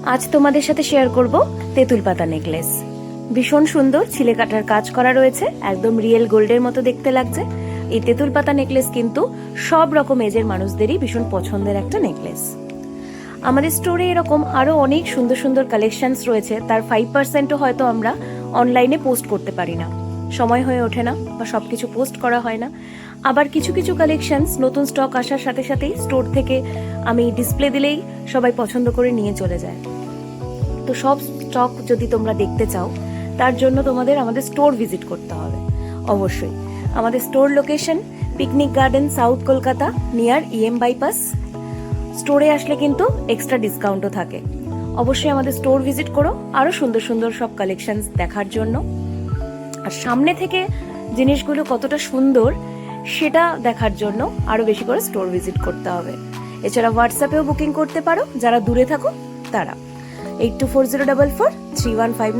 আজ তোমাদের সাথে শেয়ার করব তেঁতুল পাতা নেকলেস। ভীষণ সুন্দর ছিলে কাটার কাজ করা রয়েছে, একদম রিয়েল গোল্ডের মতো দেখতে লাগছে। এই তেঁতুল পাতা নেকলেস কিন্তু সব রকম এজের মানুষদেরই ভীষণ পছন্দের একটা নেকলেস। আমাদের স্টোরে এরকম আরো অনেক সুন্দর সুন্দর কালেকশনস রয়েছে, তার 5%ও হয়তো আমরা অনলাইনে পোস্ট করতে পারি না, সময় হয়ে ওঠে না বা সবকিছু পোস্ট করা হয় না। আবার কিছু কিছু কালেকশনস নতুন স্টক আসার সাথে সাথেই স্টোর থেকে আমি ডিসপ্লে দিলেই সবাই পছন্দ করে নিয়ে চলে যায়। তো সব স্টক যদি তোমরা দেখতে চাও, তার জন্য তোমাদের আমাদের স্টোর ভিজিট করতে হবে। অবশ্যই আমাদের store location picnic garden, south Kolkata, near EM bypass. স্টোরে আসলে কিন্তু এক্সট্রা ডিসকাউন্টও থাকে। অবশ্যই আমাদের স্টোর ভিজিট করো আরো সুন্দর সুন্দর সব কালেকশনস দেখার জন্য। আর সামনে থেকে জিনিসগুলো কতটা সুন্দর সেটা দেখার জন্য আরো বেশি করে স্টোর ভিজিট করতে হবে। এছাড়া হোয়াটসঅ্যাপেও বুকিং করতে পারো যারা দূরে থাকো তারা। 824044 3159